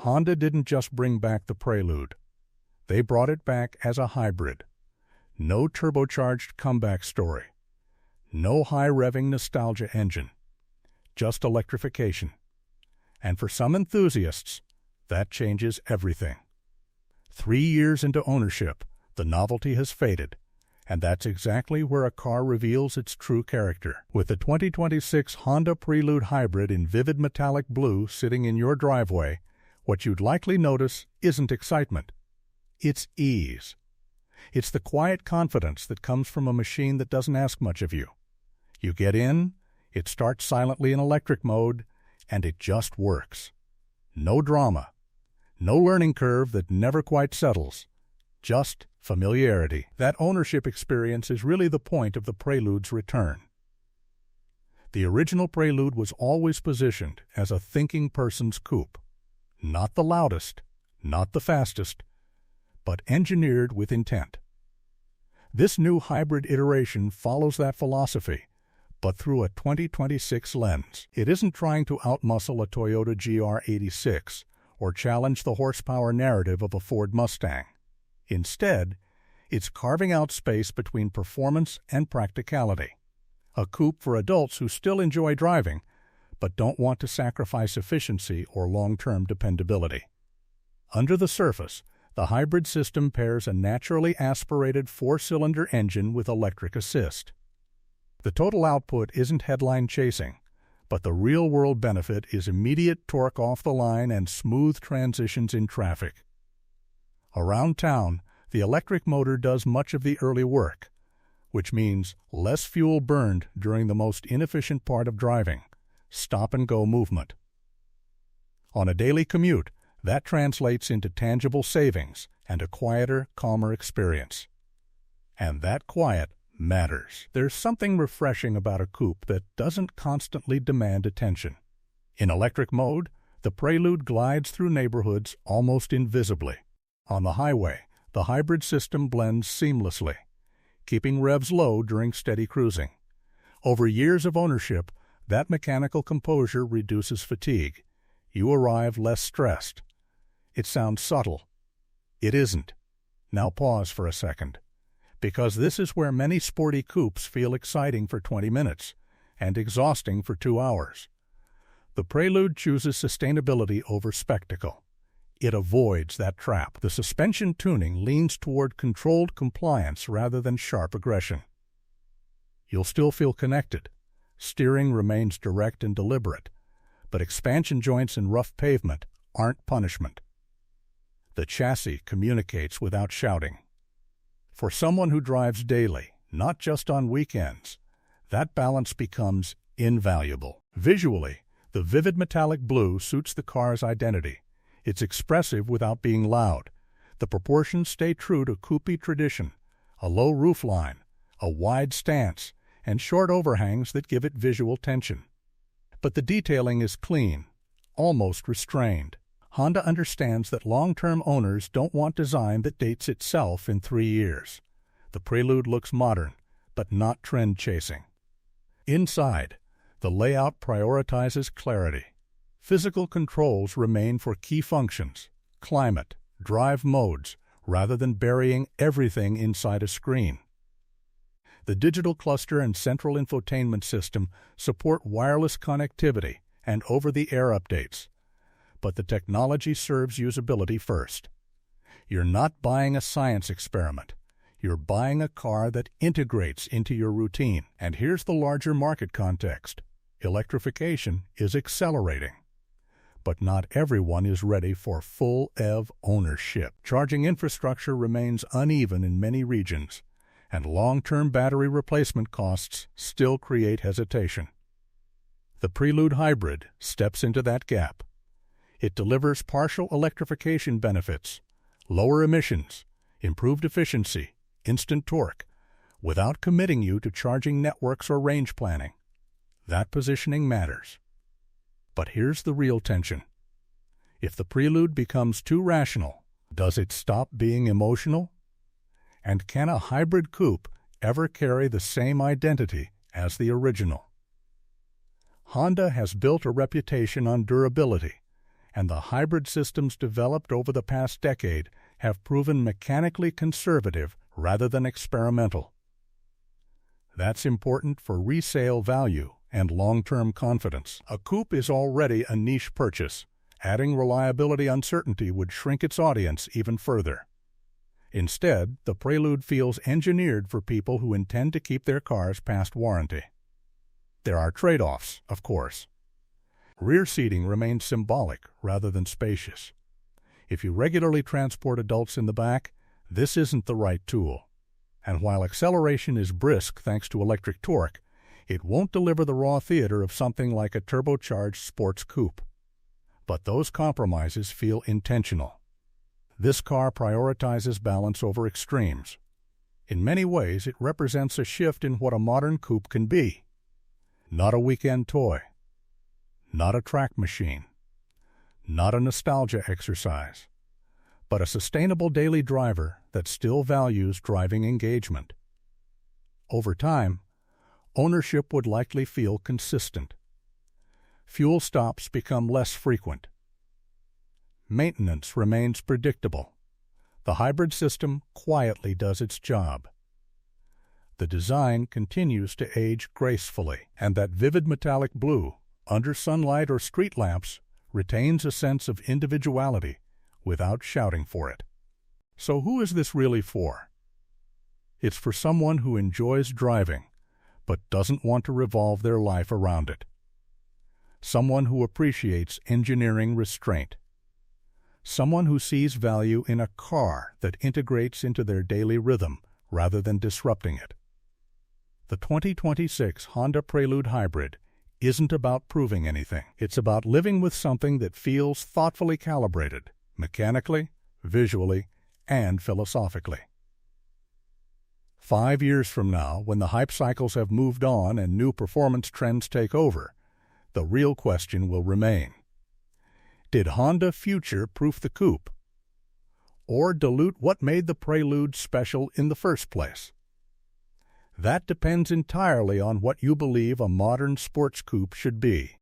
Honda didn't just bring back the Prelude. They brought it back as a hybrid. No turbocharged comeback story. No high-revving nostalgia engine. Just electrification. And for some enthusiasts, that changes everything. 3 years into ownership, the novelty has faded, and that's exactly where a car reveals its true character. With the 2026 Honda Prelude Hybrid in vivid metallic blue sitting in your driveway, what you'd likely notice isn't excitement. It's ease. It's the quiet confidence that comes from a machine that doesn't ask much of you. You get in, it starts silently in electric mode, and it just works. No drama. No learning curve that never quite settles. Just familiarity. That ownership experience is really the point of the Prelude's return. The original Prelude was always positioned as a thinking person's coupe. Not the loudest, not the fastest, but engineered with intent. This new hybrid iteration follows that philosophy, but through a 2026 lens. It isn't trying to outmuscle a Toyota GR86 or challenge the horsepower narrative of a Ford Mustang. Instead, it's carving out space between performance and practicality. A coupe for adults who still enjoy driving, but don't want to sacrifice efficiency or long-term dependability. Under the surface, the hybrid system pairs a naturally aspirated 4-cylinder engine with electric assist. The total output isn't headline chasing, but the real-world benefit is immediate torque off the line and smooth transitions in traffic. Around town, the electric motor does much of the early work, which means less fuel burned during the most inefficient part of driving, stop-and-go movement. On a daily commute, that translates into tangible savings and a quieter, calmer experience. And that quiet matters. There's something refreshing about a coupe that doesn't constantly demand attention. In electric mode, the Prelude glides through neighborhoods almost invisibly. On the highway, the hybrid system blends seamlessly, keeping revs low during steady cruising. Over years of ownership, that mechanical composure reduces fatigue. You arrive less stressed. It sounds subtle. It isn't. Now pause for a second, because this is where many sporty coupes feel exciting for 20 minutes and exhausting for 2 hours. The Prelude chooses sustainability over spectacle. It avoids that trap. The suspension tuning leans toward controlled compliance rather than sharp aggression. You'll still feel connected. Steering remains direct and deliberate, but expansion joints in rough pavement aren't punishment. The chassis communicates without shouting. For someone who drives daily, not just on weekends, that balance becomes invaluable. Visually, the vivid metallic blue suits the car's identity. It's expressive without being loud. The proportions stay true to coupe tradition, a low roofline, a wide stance, and short overhangs that give it visual tension. But the detailing is clean, almost restrained. Honda understands that long-term owners don't want design that dates itself in 3 years. The Prelude looks modern, but not trend-chasing. Inside, the layout prioritizes clarity. Physical controls remain for key functions, climate, drive modes, rather than burying everything inside a screen. The digital cluster and central infotainment system support wireless connectivity and over-the-air updates, but the technology serves usability first. You're not buying a science experiment. You're buying a car that integrates into your routine. And here's the larger market context. Electrification is accelerating. But not everyone is ready for full EV ownership. Charging infrastructure remains uneven in many regions, and long-term battery replacement costs still create hesitation. The Prelude Hybrid steps into that gap. It delivers partial electrification benefits, lower emissions, improved efficiency, instant torque, without committing you to charging networks or range planning. That positioning matters. But here's the real tension. If the Prelude becomes too rational, does it stop being emotional? And can a hybrid coupe ever carry the same identity as the original? Honda has built a reputation on durability, and the hybrid systems developed over the past decade have proven mechanically conservative rather than experimental. That's important for resale value and long-term confidence. A coupe is already a niche purchase. Adding reliability uncertainty would shrink its audience even further. Instead, the Prelude feels engineered for people who intend to keep their cars past warranty. There are trade-offs, of course. Rear seating remains symbolic rather than spacious. If you regularly transport adults in the back, this isn't the right tool. And while acceleration is brisk thanks to electric torque, it won't deliver the raw theater of something like a turbocharged sports coupe. But those compromises feel intentional. This car prioritizes balance over extremes. In many ways, it represents a shift in what a modern coupe can be. Not a weekend toy. Not a track machine. Not a nostalgia exercise. But a sustainable daily driver that still values driving engagement. Over time, ownership would likely feel consistent. Fuel stops become less frequent. Maintenance remains predictable. The hybrid system quietly does its job. The design continues to age gracefully, and that vivid metallic blue, under sunlight or street lamps, retains a sense of individuality without shouting for it. So who is this really for? It's for someone who enjoys driving, but doesn't want to revolve their life around it. Someone who appreciates engineering restraint. Someone who sees value in a car that integrates into their daily rhythm rather than disrupting it. The 2026 Honda Prelude Hybrid isn't about proving anything. It's about living with something that feels thoughtfully calibrated, mechanically, visually, and philosophically. 5 years from now, when the hype cycles have moved on and new performance trends take over, the real question will remain. Did Honda future-proof the coupe? Or dilute what made the Prelude special in the first place? That depends entirely on what you believe a modern sports coupe should be.